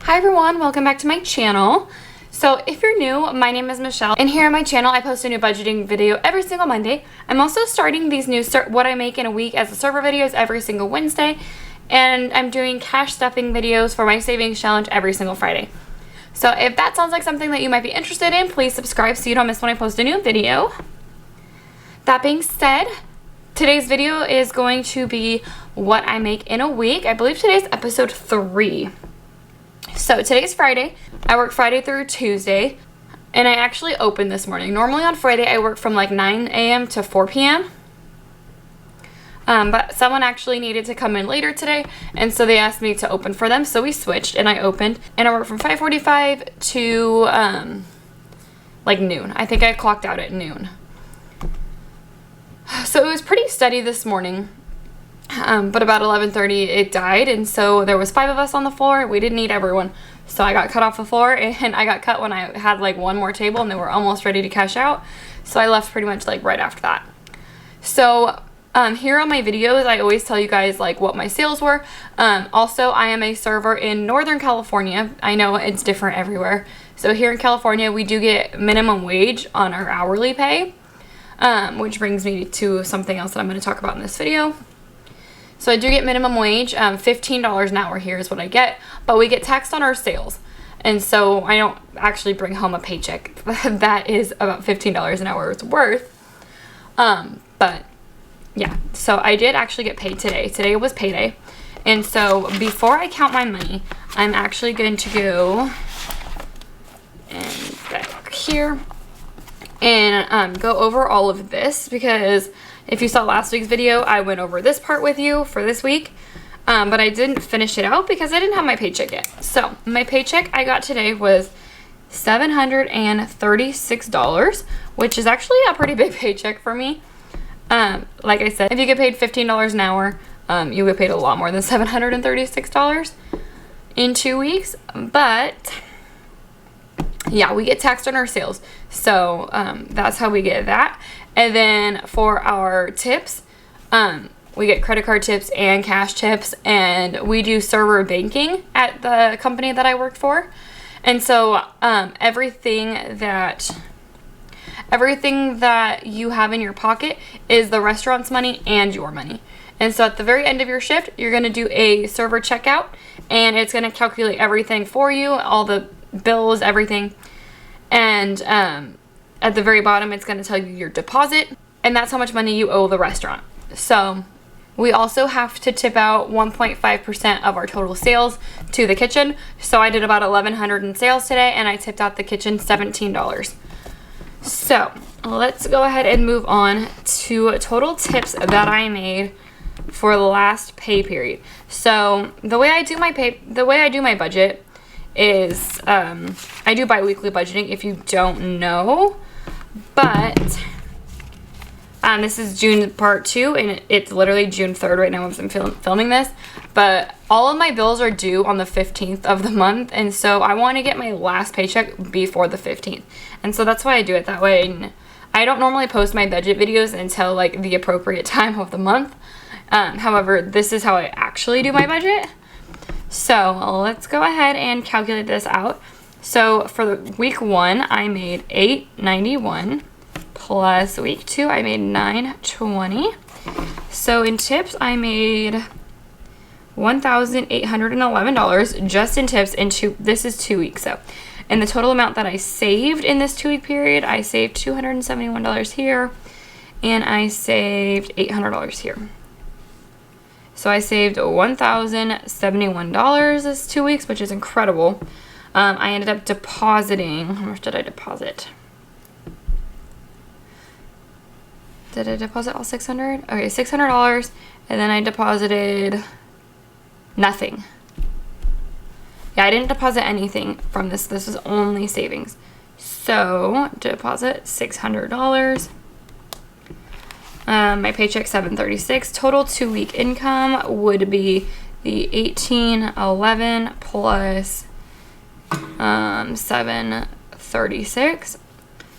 Hi everyone, welcome back to my channel. So if you're new, my name is Michelle, and here on my channel I post a new budgeting video every single Monday. I'm also starting these new what I make in a week as a server videos every single Wednesday, and I'm doing cash stuffing videos for my savings challenge every single Friday. So if that sounds like something that you might be interested in, please subscribe so you don't miss when I post a new video. That being said, today's video is going to be what I make in a week. I believe today's episode 3. So today's Friday. I work Friday through Tuesday, and I actually opened this morning. Normally on Friday I work from like 9 a.m. to 4 p.m. But someone actually needed to come in later today, and so they asked me to open for them, so we switched and I opened, and I worked from 5:45 to like noon. I think I clocked out at noon. So it was pretty steady this morning. But about 11:30 it died, and so there was 5 of us on the floor. We didn't need everyone, so I got cut off the floor, and I got cut when I had like one more table and they were almost ready to cash out, so I left pretty much like right after that. So here on my videos I always tell you guys like what my sales were. Also, I am a server in Northern California. I know it's different everywhere. So here in California we do get minimum wage on our hourly pay, which brings me to something else that I'm going to talk about in this video. So I do get minimum wage, $15 an hour here is what I get, but we get taxed on our sales. And so I don't actually bring home a paycheck that is about $15 an hour worth. But yeah, so I did actually get paid today. Today was payday. And so before I count my money, I'm actually going to go and back here and go over all of this, because if you saw last week's video, I went over this part with you for this week, but I didn't finish it out because I didn't have my paycheck yet. So my paycheck I got today was $736, which is actually a pretty big paycheck for me. Like I said, if you get paid $15 an hour, you get paid a lot more than $736 in 2 weeks, but yeah, we get taxed on our sales, so that's how we get that. And then for our tips, we get credit card tips and cash tips, and we do server banking at the company that I worked for. And so everything that you have in your pocket is the restaurant's money and your money. And so at the very end of your shift, you're going to do a server checkout, and it's going to calculate everything for you, all the bills, everything. And at the very bottom, it's going to tell you your deposit, and that's how much money you owe the restaurant. So we also have to tip out 1.5% of our total sales to the kitchen. So I did about $1,100 in sales today, and I tipped out the kitchen $17. So let's go ahead and move on to total tips that I made for the last pay period. So the way I do my budget is I do bi-weekly budgeting, if you don't know. But this is June part 2, and it's literally June 3rd right now as I'm filming this. But all of my bills are due on the 15th of the month, and so I want to get my last paycheck before the 15th. And so that's why I do it that way. And I don't normally post my budget videos until like the appropriate time of the month. However, this is how I actually do my budget. So let's go ahead and calculate this out. So for the week 1, I made $891, plus week 2, I made $920. So in tips, I made $1,811 just in tips. This is 2 weeks, so. And the total amount that I saved in this 2-week period, I saved $271 here, and I saved $800 here. So I saved $1,071 this 2 weeks, which is incredible. I ended up depositing, how much did I deposit? Did I deposit all $600? Okay, $600, and then I deposited nothing. Yeah, I didn't deposit anything from this. This was only savings. So, deposit $600. My paycheck $736. Total 2-week income would be the $1,811 plus $736.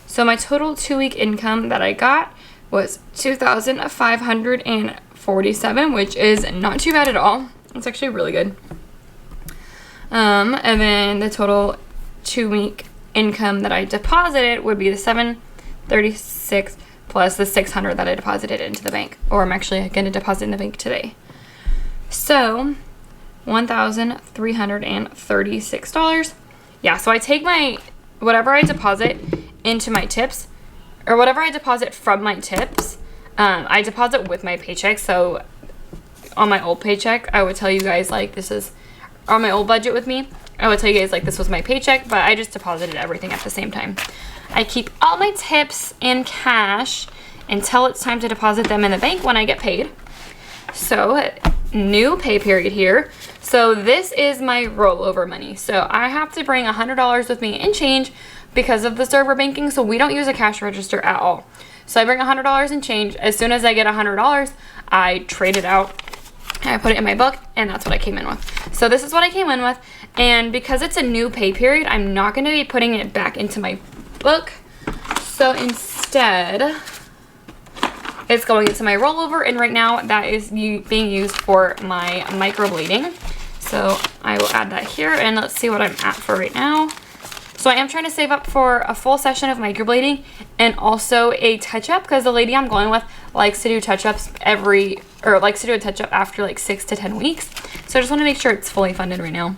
So my total 2-week income that I got was $2,547, which is not too bad at all. It's actually really good. And then the total 2-week income that I deposited would be the $736 plus the $600 that I deposited into the bank, or I'm actually going to deposit in the bank today. So $1,336. Yeah, so I take my whatever I deposit into my tips, or whatever I deposit from my tips, I deposit with my paycheck. So on my old paycheck, I would tell you guys like this is on my old budget with me. I would tell you guys like this was my paycheck, but I just deposited everything at the same time. I keep all my tips in cash until it's time to deposit them in the bank when I get paid. So new pay period here. So this is my rollover money. So I have to bring $100 with me in change because of the server banking. So we don't use a cash register at all. So I bring $100 in change. As soon as I get $100, I trade it out. I put it in my book, and that's what I came in with. So this is what I came in with. And because it's a new pay period, I'm not going to be putting it back into my book. So instead, it's going into my rollover, and right now that is being used for my microblading. So I will add that here, and let's see what I'm at for right now. So I am trying to save up for a full session of microblading and also a touch-up, because the lady I'm going with likes to do touch-ups likes to do a touch-up after like 6 to 10 weeks. So I just want to make sure it's fully funded right now.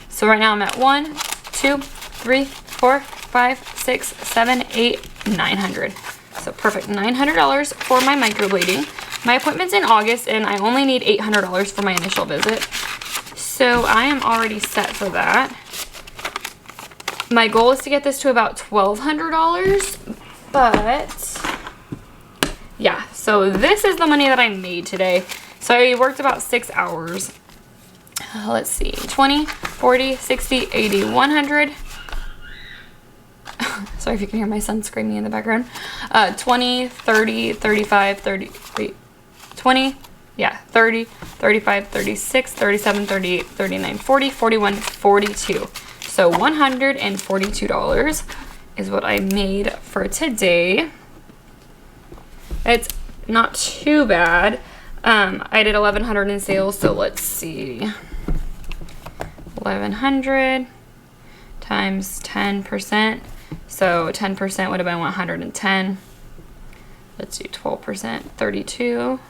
So right now I'm at 1, 2, 3, 4, 5, 6, 7, 8, 900. So perfect, $900 for my microblading. My appointment's in August, and I only need $800 for my initial visit. So I am already set for that. My goal is to get this to about $1,200, but yeah, so this is the money that I made today. So I worked about 6 hours. Let's see, 20, 40, 60, 80, 100. Sorry if you can hear my son screaming in the background. 20, 30, 35, 30, 20, yeah, 30, 35, 36, 37, 38, 39, 40, 41, 42. So $142 is what I made for today. It's not too bad. I did 1,100 in sales, so let's see. 1,100 times 10%. So 10% would have been 110. Let's do 12%, 32.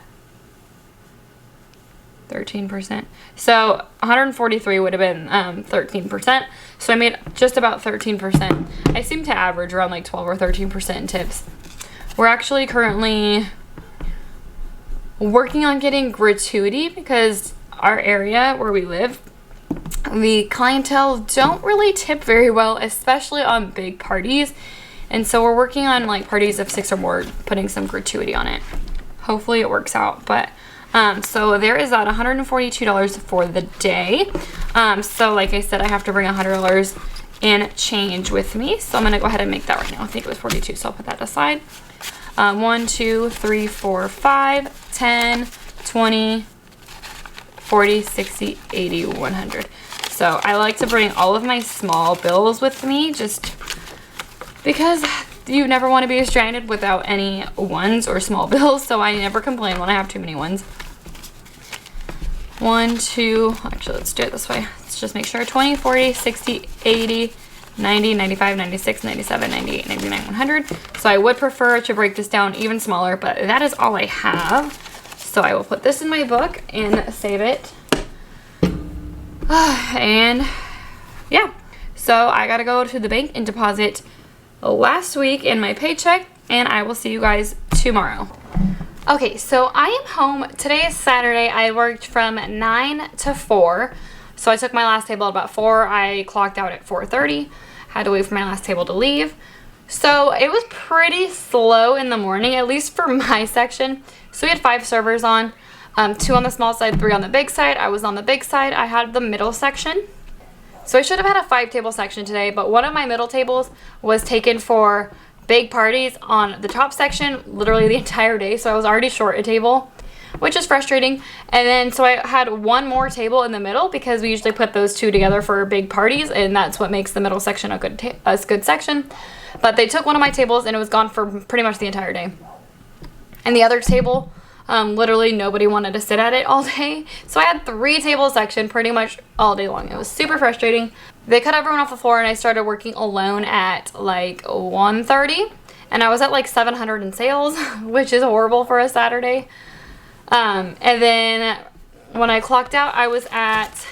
13%. So 143 would have been 13%. So I made just about 13%. I seem to average around like 12 or 13% in tips. We're actually currently working on getting gratuity because our area where we live, the clientele don't really tip very well, especially on big parties. And so we're working on like parties of 6 or more, putting some gratuity on it. Hopefully it works out, but so there is that $142 for the day. So like I said, I have to bring $100 in change with me. So I'm going to go ahead and make that right now. I think it was 42, so I'll put that aside. 1, 2, 3, 4, 5, 10, 20, 40, 60, 80, 100. So I like to bring all of my small bills with me just because you never want to be stranded without any ones or small bills. So I never complain when I have too many ones. 1, 2, actually let's do it this way. Let's just make sure. 20, 40, 60, 80, 90, 95, 96, 97, 98, 99, 100. So I would prefer to break this down even smaller, but that is all I have. So I will put this in my book and save it. And yeah, so I gotta go to the bank and deposit last week in my paycheck, and I will see you guys tomorrow. Okay, so I am home. Today is Saturday. I worked from 9 to 4. So I took my last table at about 4. I clocked out at 4:30. Had to wait for my last table to leave. So it was pretty slow in the morning, at least for my section. So we had 5 servers on, 2 on the small side, 3 on the big side. I was on the big side. I had the middle section. So I should have had a 5-table section today, but one of my middle tables was taken for big parties on the top section literally the entire day. So I was already short a table, which is frustrating. And then so I had one more table in the middle because we usually put those 2 together for big parties, and that's what makes the middle section a good section. But they took one of my tables and it was gone for pretty much the entire day. And the other table Literally nobody wanted to sit at it all day. So I had 3 table section pretty much all day long. It was super frustrating. They cut everyone off the floor and I started working alone at like 1:30. And I was at like 700 in sales, which is horrible for a Saturday. And then when I clocked out, I was at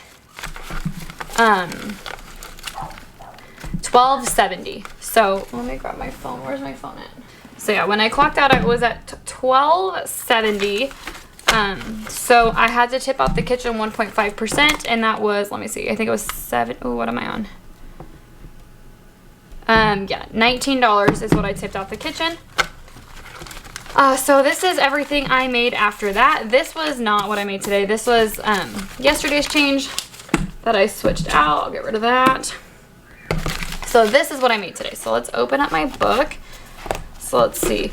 1270. So let me grab my phone. Where's my phone at? So yeah, when I clocked out, I was at 1270. So I had to tip out the kitchen 1.5%, and that was, let me see, I think it was what am I on? Yeah, $19 is what I tipped out the kitchen. So this is everything I made after that. This was not what I made today. This was yesterday's change that I switched out. I'll get rid of that. So this is what I made today. So let's open up my book. So let's see.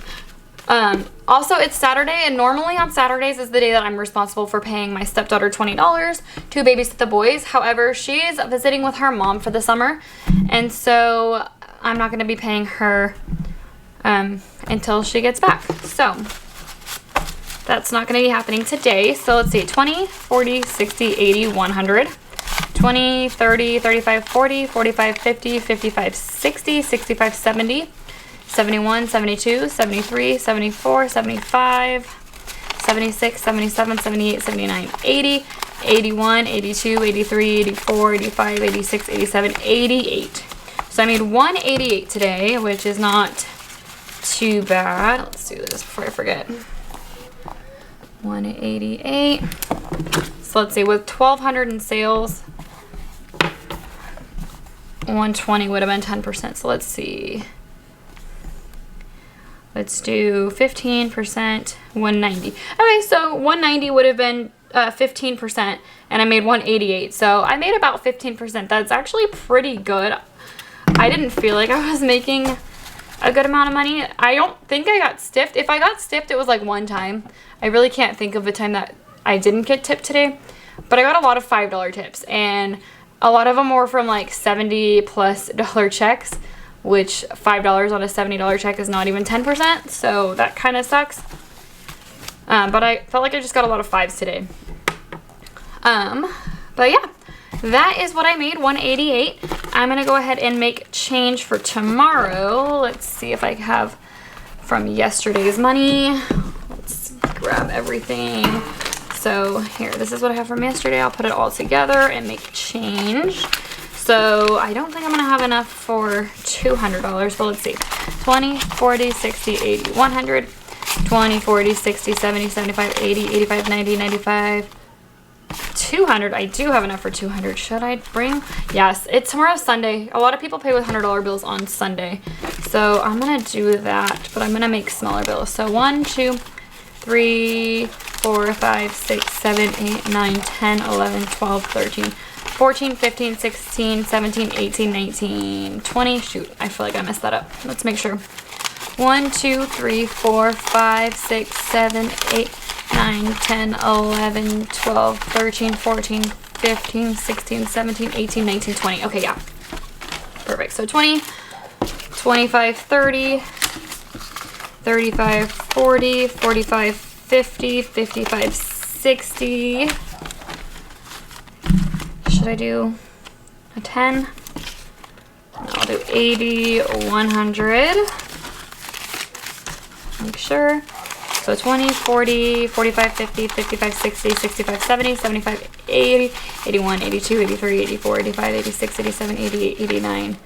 Also, it's Saturday, and normally on Saturdays is the day that I'm responsible for paying my stepdaughter $20 to babysit the boys. However, she's visiting with her mom for the summer, and so I'm not going to be paying her until she gets back. So that's not going to be happening today. So let's see, 20, 40, 60, 80, 100, 20, 30, 35, 40, 45, 50, 55, 60, 65, 70, 71, 72, 73, 74, 75, 76, 77, 78, 79, 80, 81, 82, 83, 84, 85, 86, 87, 88. So I made 188 today, which is not too bad. Let's do this before I forget. 188. So let's see, with 1,200 in sales, 120 would have been 10%. So let's see. Let's do 15%, 190. Okay, so 190 would have been 15%, and I made 188. So I made about 15%. That's actually pretty good. I didn't feel like I was making a good amount of money. I don't think I got stiffed. If I got stiffed, it was like one time. I really can't think of a time that I didn't get tipped today. But I got a lot of $5 tips, and a lot of them were from like $70+ checks, which $5 on a $70 check is not even 10%, so that kind of sucks. But I felt like I just got a lot of 5s today. But yeah, that is what I made, 188. I'm gonna go ahead and make change for tomorrow. Let's see if I have from yesterday's money. Let's grab everything. So here, this is what I have from yesterday. I'll put it all together and make change. So I don't think I'm gonna have enough for $200, but let's see. 20, 40, 60, 80, 100, 20, 40, 60, 70, 75, 80, 85, 90, 95, 200. I do have enough for 200. Should I bring? Yes, it's tomorrow's Sunday. A lot of people pay with $100 bills on Sunday. So I'm gonna do that, but I'm gonna make smaller bills. So 1, 2, 3, 4, 5, 6, 7, 8, 9, 10, 11, 12, 13, 14, 15, 16, 17, 18, 19, 20. Shoot, I feel like I messed that up. Let's make sure. 1, 2, 3, 4, 5, 6, 7, 8, 9, 10, 11, 12, 13, 14, 15, 16, 17, 18, 19, 20. Okay, yeah. Perfect. So 20, 25, 30, 35, 40, 45, 50, 55, 60. Should I do a 10? No, I'll do 80, 100. Make sure. So 20, 40, 45, 50, 55, 60, 65, 70, 75, 80, 81, 82, 83, 84, 85, 86, 87, 88, 89,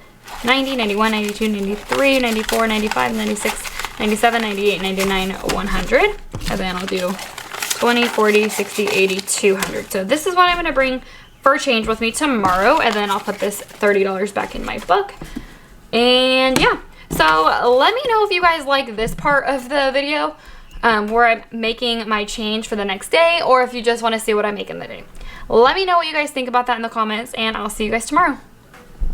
90, 91, 92, 93, 94, 95, 96, 97, 98, 99, 100. And then I'll do 20, 40, 60, 80, 200. So this is what I'm going to bring for change with me tomorrow, and then I'll put this $30 back in my book. And yeah, so let me know if you guys like this part of the video where I'm making my change for the next day, or if you just want to see what I make in the day. Let me know what you guys think about that in the comments, and I'll see you guys tomorrow.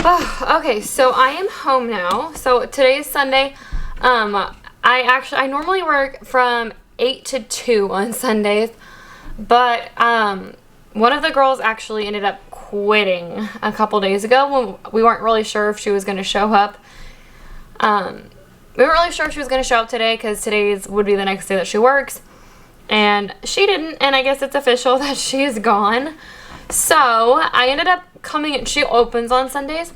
Oh, okay, so I am home now. So today is Sunday. I normally work from 8 to 2 on Sundays, but one of the girls actually ended up quitting a couple days ago when we weren't really sure if she was going to show up. We weren't really sure if she was going to show up today because today would be the next day that she works. and she didn't, and I guess it's official that she is gone. So I ended up coming in. She opens on Sundays,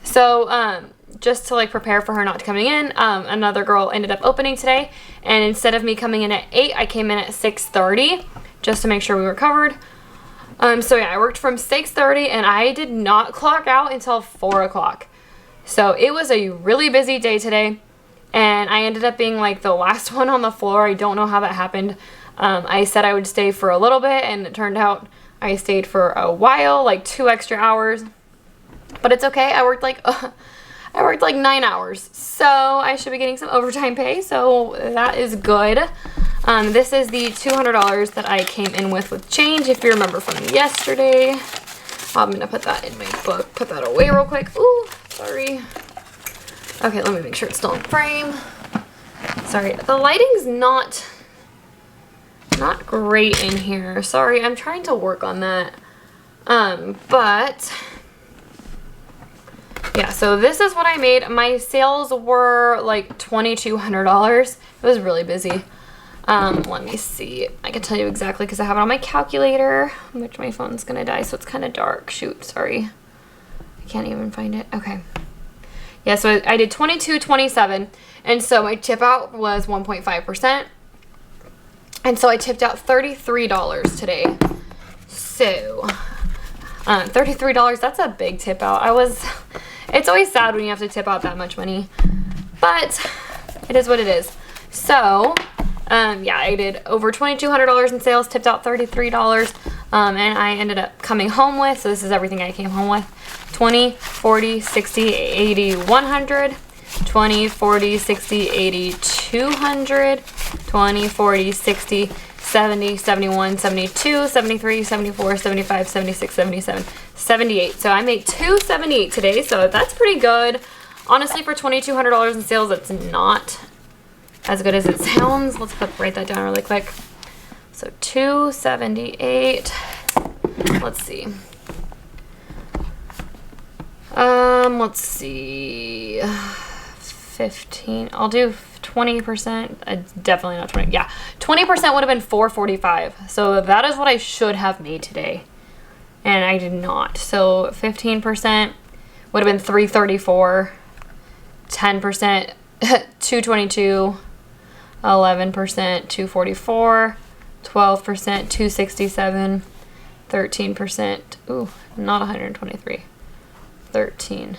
so just to like prepare for her not coming in, another girl ended up opening today, and instead of me coming in at 8, I came in at 6:30 just to make sure we were covered. So yeah, I worked from 6:30 and I did not clock out until 4 o'clock. So it was a really busy day today, and I ended up being like the last one on the floor. I don't know how that happened. I said I would stay for a little bit, and it turned out I stayed for a while, like 2 extra hours. But it's okay. I worked like 9 hours, so I should be getting some overtime pay. So that is good. This is the $200 that I came in with change, if you remember from yesterday. I'm gonna put that in my book. Put that away real quick. Ooh, sorry. Okay, let me make sure it's still in frame. Sorry, the lighting's not great in here. Sorry, I'm trying to work on that. But yeah, so this is what I made. My sales were like $2,200. It was really busy. Let me see. I can tell you exactly because I have it on my calculator, which my phone's gonna die, so it's kind of dark. Shoot, sorry. I can't even find it. Okay. Yeah, so I did $22.27, and so my tip out was 1.5%. And so I tipped out $33 today. So, $33, that's a big tip out. It's always sad when you have to tip out that much money, but it is what it is. So, yeah, I did over $2,200 in sales, tipped out $33, and I ended up coming home with, so this is everything I came home with, 20, 40, 60, 80, 100, 20, 40, 60, 80, 200, 20, 40, 60, 70, 71, 72, 73, 74, 75, 76, 77, 78. So I made $278 today, so that's pretty good. Honestly, for $2,200 in sales, that's not as good as it sounds. Let's write that down really quick. So $278. Let's see. Let's see. 15. I'll do 20%. Definitely not 20. Yeah, 20% would have been $445. So that is what I should have made today, and I did not. So 15% would have been $334. 10%, $222. 11%, $244. 12%, $267. 13%. Ooh, not 123. 13.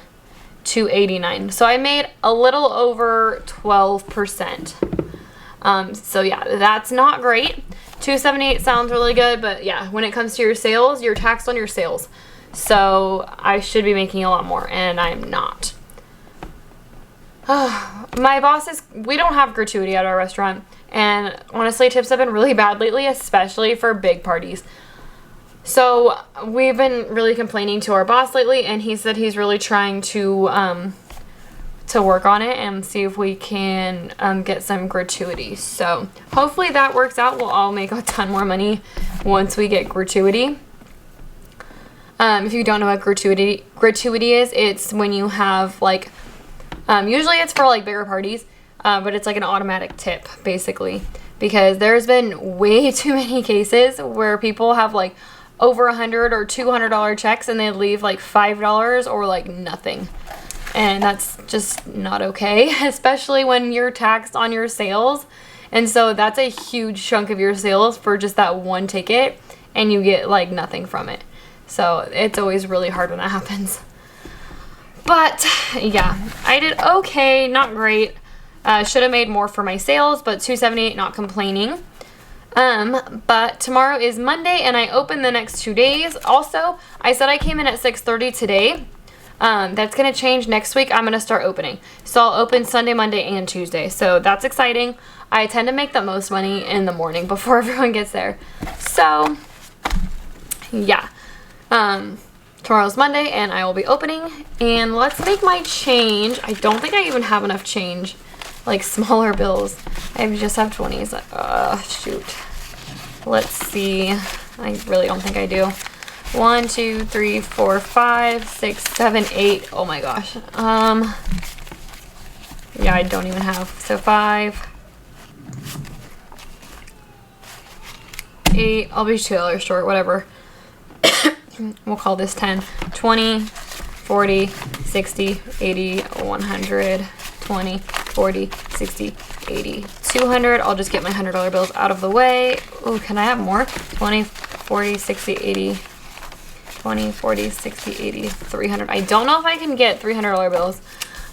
$289. So I made a little over 12%. So yeah, that's not great. $278 sounds really good, but yeah, when it comes to your sales, you're taxed on your sales. So I should be making a lot more, and I'm not. My bosses, we don't have gratuity at our restaurant, and honestly, tips have been really bad lately, especially for big parties. So we've been really complaining to our boss lately, and he said he's really trying to work on it and see if we can get some gratuity. So hopefully that works out. We'll all make a ton more money once we get gratuity. If you don't know what gratuity is, it's when you have like, usually it's for like bigger parties, but it's like an automatic tip basically, because there's been way too many cases where people have like over $100 or $200 checks and they leave like $5 or like nothing. And that's just not okay, especially when you're taxed on your sales. And so that's a huge chunk of your sales for just that one ticket, and you get like nothing from it. So it's always really hard when that happens. But yeah, I did okay, not great. Should have made more for my sales, but $278, not complaining. But tomorrow is Monday, and I open the next 2 days. Also, I said I came in at 6:30 today. That's going to change next week. I'm going to start opening. So I'll open Sunday, Monday, and Tuesday. So that's exciting. I tend to make the most money in the morning before everyone gets there. So, yeah. Tomorrow's Monday, and I will be opening. And let's make my change. I don't think I even have enough change. Like smaller bills. I just have 20s. Shoot. Let's see. I really don't think I do. 1, 2, 3, 4, 5, 6, 7, 8. Oh my gosh. Yeah, I don't even have. So 5. 8. I'll be $2 short, whatever. We'll call this 10. 20, 40, 60, 80, 100, 20, 40, 60, 80, 200. I'll just get my $100 bills out of the way. Oh, can I have more? 20, 40, 60, 80, 20, 40, 60, 80, 300. I don't know if I can get $300 bills,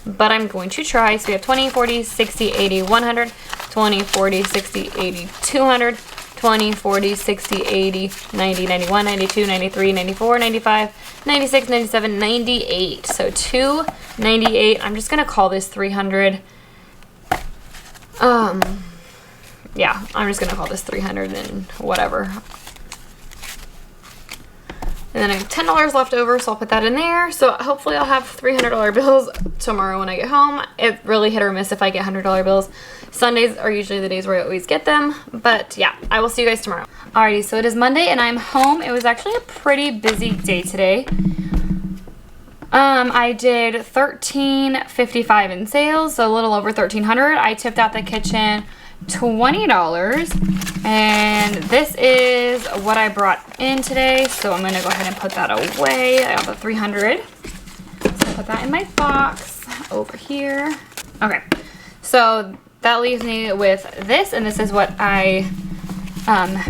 but I'm going to try. So we have 20, 40, 60, 80, 100, 20, 40, 60, 80, 200, 20, 40, 60, 80, 90, 91, 92, 93, 94, 95, 96, 97, 98. So 298. I'm just going to call this 300. Yeah, I'm just going to call this 300 and whatever. And then I have $10 left over, so I'll put that in there. So hopefully I'll have $300 bills tomorrow when I get home. It really hit or miss if I get $100 bills. Sundays are usually the days where I always get them. But yeah, I will see you guys tomorrow. Alrighty, so it is Monday and I'm home. It was actually a pretty busy day today. I did $13.55 in sales, so a little over $1,300. I tipped out the kitchen $20, and this is what I brought in today, so I'm gonna go ahead and put that away. I got the 300, so I'll put that in my box over here. Okay, so that leaves me with this, and this is what I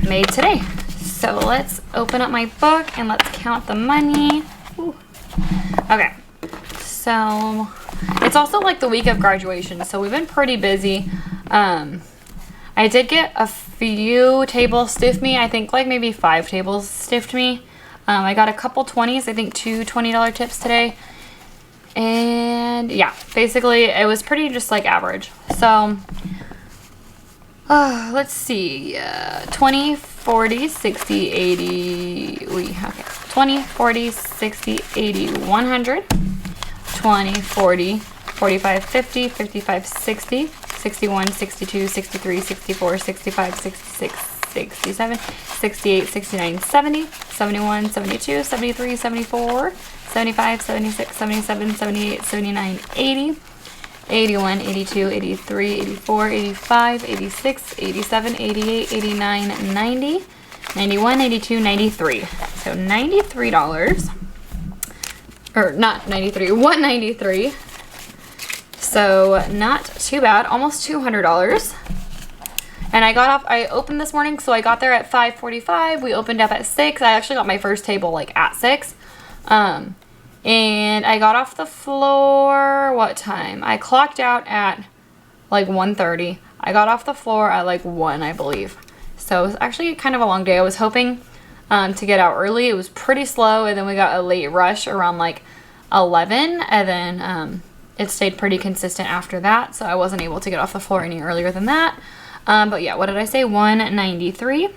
made today. So let's open up my book and let's count the money. Ooh. Okay, so it's also like the week of graduation, so we've been pretty busy. I did get a few tables stiffed me. I think like maybe 5 tables stiffed me. I got a couple 20s, I think 2 $20 tips today. And yeah, basically it was pretty just like average. So let's see, 20, 40, 60, 80, okay. 20, 40, 60, 80, 100, 20, 40, 45, 50, 55, 60, 61, 62, 63, 64, 65, 66, 67, 68, 69, 70, 71, 72, 73, 74, 75, 76, 77, 78, 79, 80, 81, 82, 83, 84, 85, 86, 87, 88, 89, 90, 91, 92, 93. So $93. Or not 93, 193. So not too bad, almost $200. And I opened this morning, so I got there at 5:45. We opened up at 6. I actually got my first table like at 6. And I got off the floor, what time? I clocked out at like 1:30. I got off the floor at like 1, I believe. So it was actually kind of a long day. I was hoping to get out early. It was pretty slow, and then we got a late rush around like 11, and then it stayed pretty consistent after that, so I wasn't able to get off the floor any earlier than that. But yeah, what did I say? 193.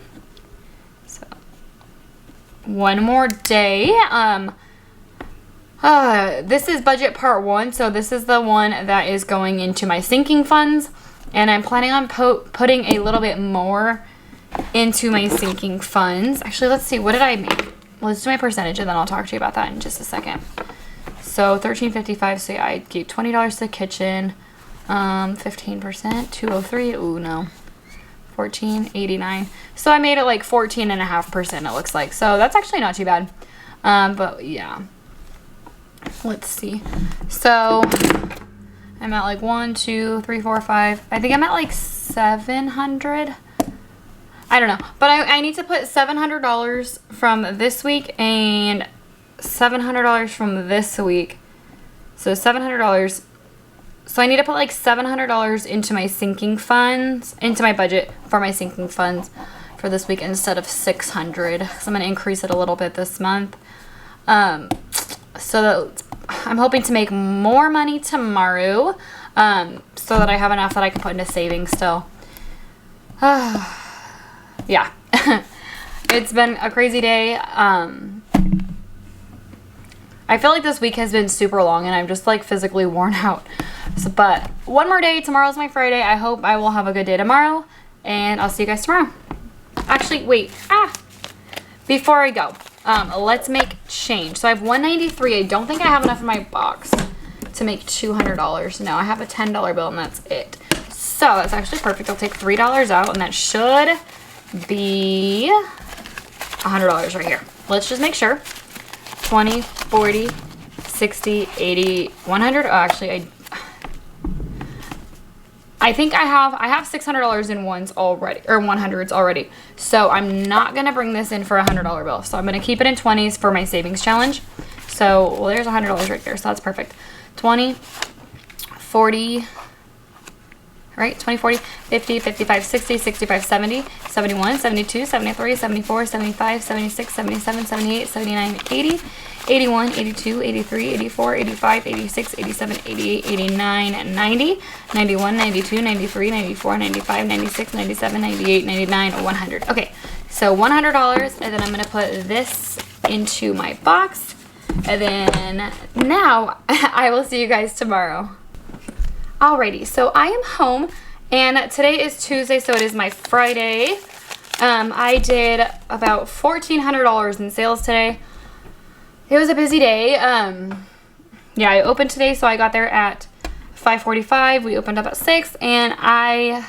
So one more day. This is budget part 1, so this is the one that is going into my sinking funds, and I'm planning on putting a little bit more into my sinking funds. Actually, let's see, what did I make? Let's do my percentage, and then I'll talk to you about that in just a second. So $13.55, so yeah, I gave $20 to the kitchen, 15%, 203, ooh no, $14.89. So I made it like 14.5%, it looks like. So that's actually not too bad. But yeah, let's see. So I'm at like 1, 2, 3, 4, 5. I think I'm at like 700. I don't know, but I need to put $700 from this week and $700 from this week. So $700. So I need to put like $700 into my sinking funds, into my budget for my sinking funds for this week instead of $600. So I'm going to increase it a little bit this month. So that I'm hoping to make more money tomorrow, so that I have enough that I can put into savings still. Yeah. It's been a crazy day. I feel like this week has been super long and I'm just like physically worn out. So, but one more day. Tomorrow's my Friday. I hope I will have a good day tomorrow, and I'll see you guys tomorrow. Actually, wait. Before I go, let's make change. So I have $193. I don't think I have enough in my box to make $200. No, I have a $10 bill and that's it. So that's actually perfect. I'll take $3 out, and that should be $100 right here. Let's just make sure. 20, 40, 60, 80, 100. Oh, actually, I think I have $600 in ones already, or 100s already. So I'm not gonna bring this in for a $100 bill. So I'm gonna keep it in 20s for my savings challenge. So, well, there's $100 right there. So that's perfect. 20, 40, right? 20, 40, 50, 55, 60, 65, 70, 71, 72, 73, 74, 75, 76, 77, 78, 79, 80, 81, 82, 83, 84, 85, 86, 87, 88, 89, 90, 91, 92, 93, 94, 95, 96, 97, 98, 99, 100. Okay, so $100, and then I'm going to put this into my box, and then now I will see you guys tomorrow. Alrighty, so I am home, and today is Tuesday, so it is my Friday. I did about $1,400 in sales today. It was a busy day. Yeah, I opened today, so I got there at 5:45. We opened up at 6, and I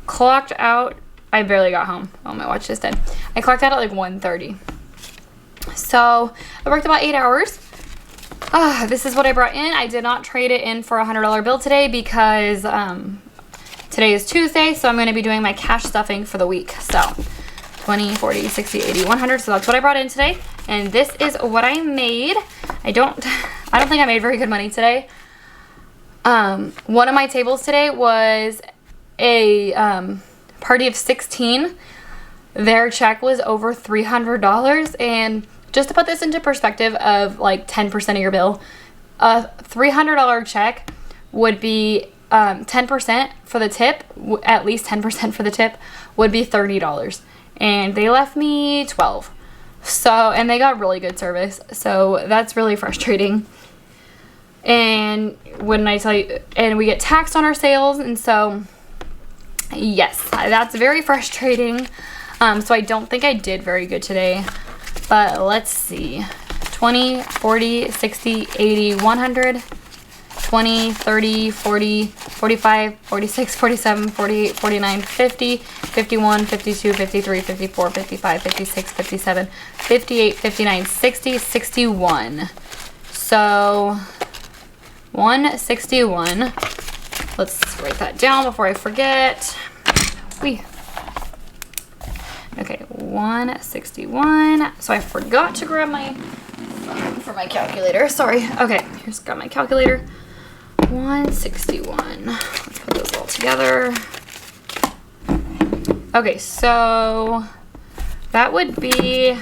clocked out. I barely got home. Oh, my watch just did. I clocked out at like 1:30. So I worked about 8 hours. This is what I brought in. I did not trade it in for a $100 bill today because today is Tuesday, so I'm going to be doing my cash stuffing for the week. So 20, 40, 60, 80, 100. So that's what I brought in today. And this is what I made. I don't think I made very good money today. One of my tables today was a party of 16. Their check was over $300. And just to put this into perspective of like 10% of your bill, a $300 check would be 10% for the tip, at least 10% for the tip would be $30. And they left me 12. So, and they got really good service. So that's really frustrating. And when I tell you, and we get taxed on our sales. And so, yes, that's very frustrating. So I don't think I did very good today. But let's see. 20, 40, 60, 80, 100. 20, 30, 40, 45, 46, 47, 48, 49, 50, 51, 52, 53, 54, 55, 56, 57, 58, 59, 60, 61. So 161. Let's write that down before I forget. Okay, 161. So I forgot to grab my phone for my calculator. Sorry. Okay, here's got my calculator. 161. Let's put those all together. Okay, so that would be,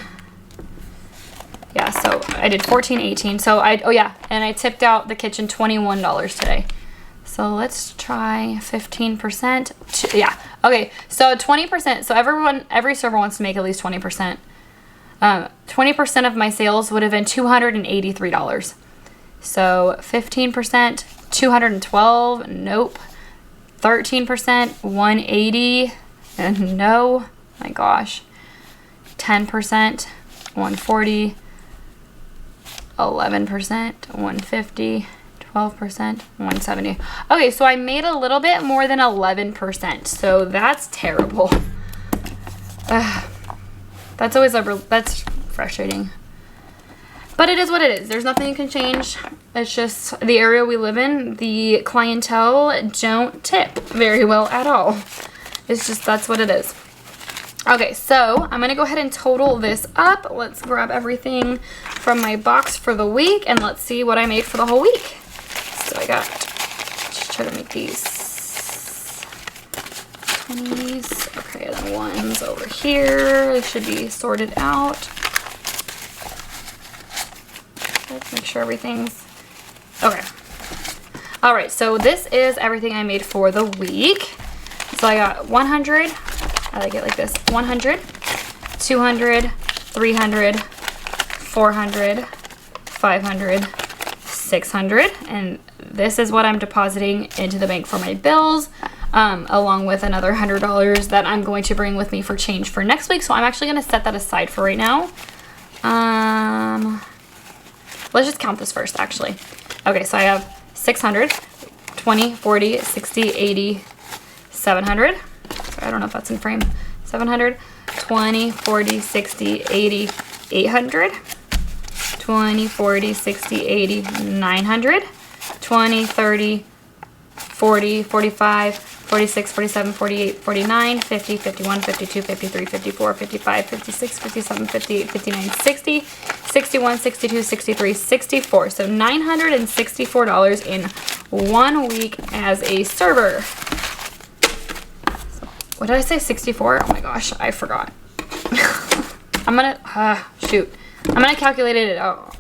yeah, so I did 14, 18. So oh yeah, and I tipped out the kitchen $21 today. So let's try 15%. Yeah, okay, so 20%. So every server wants to make at least 20%. 20% of my sales would have been $283. So 15%, 212, nope. 13%, 180, and no, my gosh. 10%, 140, 11%, 150, 12%, 170. Okay, so I made a little bit more than 11%, so that's terrible. That's frustrating. But it is what it is. There's nothing you can change. It's just the area we live in. The clientele don't tip very well at all. It's just, that's what it is. Okay, so I'm going to go ahead and total this up. Let's grab everything from my box for the week, and let's see what I made for the whole week. So I got, just try to make these 20s. Okay, then ones over here. They should be sorted out. Let's make sure everything's okay. All right, so this is everything I made for the week. So I got 100. I like it like this. 100, 200, 300, 400, 500, 600, and this is what I'm depositing into the bank for my bills, along with another $100 that I'm going to bring with me for change for next week. So I'm actually going to set that aside for right now. Let's just count this first, actually. Okay, so I have 600, 20, 40, 60, 80, 700. Sorry, I don't know if that's in frame. 700, 20, 40, 60, 80, 800, 20, 40, 60, 80, 900, 20, 30, 40, 45, 46, 47, 48, 49, 50, 51, 52, 53, 54, 55, 56, 57, 58, 59, 60, 61, 62, 63, 64. So $964 in 1 week as a server. What did I say, 64? Oh my gosh, I forgot. I'm gonna, shoot. I'm gonna calculate it out.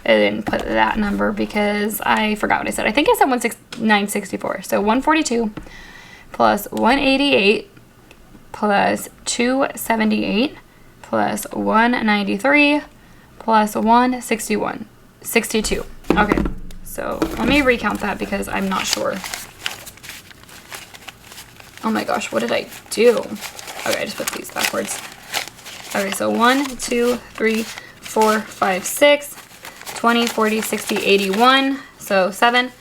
And put that number because I forgot what I said. I think I said 964. So 142 plus 188 plus 278 plus 193 plus 161. 62. Okay, so let me recount that because I'm not sure. Oh my gosh, what did I do? Okay, I just put these backwards. Okay, so 1, 2, 3, 4, 5, 6, 20, 40, 60, 81. So 7,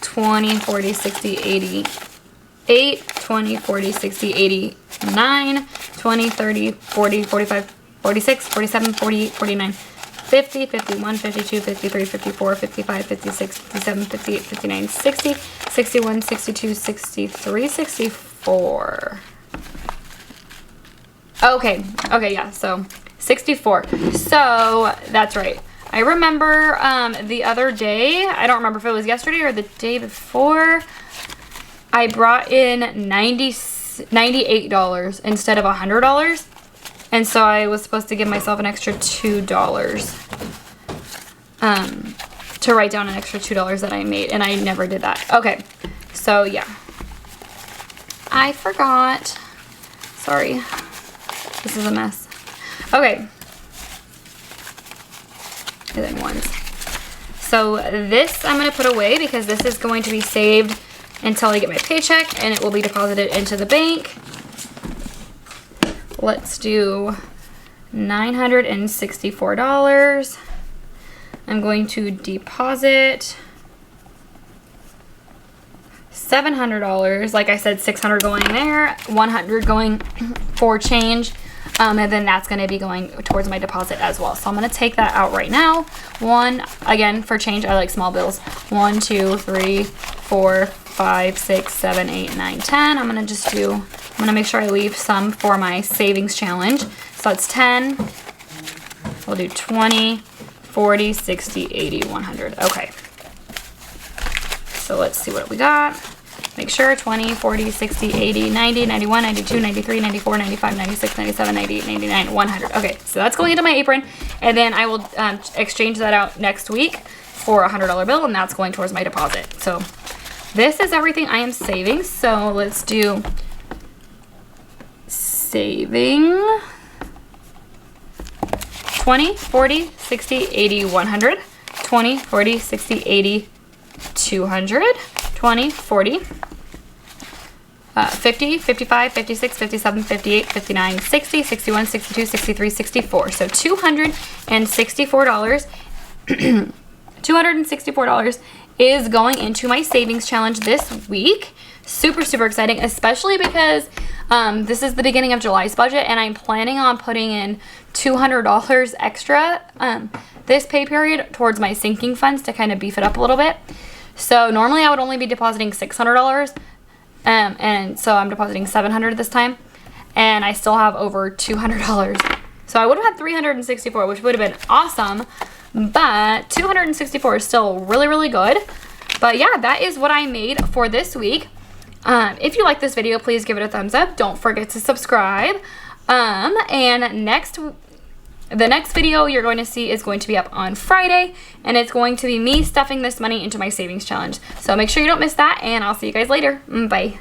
20, 40, 60, 88, 20, 40, 60, 89, 20, 30, 40, 45, 46, 47, 48, 49, 50, 51, 52, 53, 54, 55, 56, 57, 58, 59, 60, 61, 62, 63, 64. Okay, yeah, so 64. So that's right. I remember the other day, I don't remember if it was yesterday or the day before, I brought in $98 instead of $100. And so I was supposed to give myself an extra $2 to write down an extra $2 that I made, and I never did that. Okay, so yeah. I forgot. Sorry. This is a mess. Okay. And then ones. So this I'm going to put away because this is going to be saved until I get my paycheck, and it will be deposited into the bank. Let's do $964. I'm going to deposit $700. Like I said, $600 going there, $100 going for change, and then that's going to be going towards my deposit as well. So I'm going to take that out right now. One, again, for change, I like small bills. 1, 2, 3, 4, 5, 6, 7, 8, 9, 10. I'm going to make sure I leave some for my savings challenge. So that's 10. We'll do 20, 40, 60, 80, 100. Okay. So let's see what we got. Make sure 20, 40, 60, 80, 90, 91, 92, 93, 94, 95, 96, 97, 98, 99, 100. Okay, so that's going into my apron. And then I will exchange that out next week for a $100 bill, and that's going towards my deposit. So this is everything I am saving. So let's do saving 20, 40, 60, 80, 100, 20, 40, 60, 80, 200, 20, 40, 50, 55, 56, 57, 58, 59, 60, 61, 62, 63, 64. So $264. $264 is going into my savings challenge this week. Super, super exciting, especially because this is the beginning of July's budget, and I'm planning on putting in $200 extra this pay period towards my sinking funds to kind of beef it up a little bit. So normally I would only be depositing $600, and so I'm depositing $700 this time, and I still have over $200. So I would have had $364, which would have been awesome, but $264 is still really, really good. But yeah, that is what I made for this week. If you like this video, please give it a thumbs up. Don't forget to subscribe. And the next video you're going to see is going to be up on Friday, and it's going to be me stuffing this money into my savings challenge. So make sure you don't miss that, and I'll see you guys later. Bye.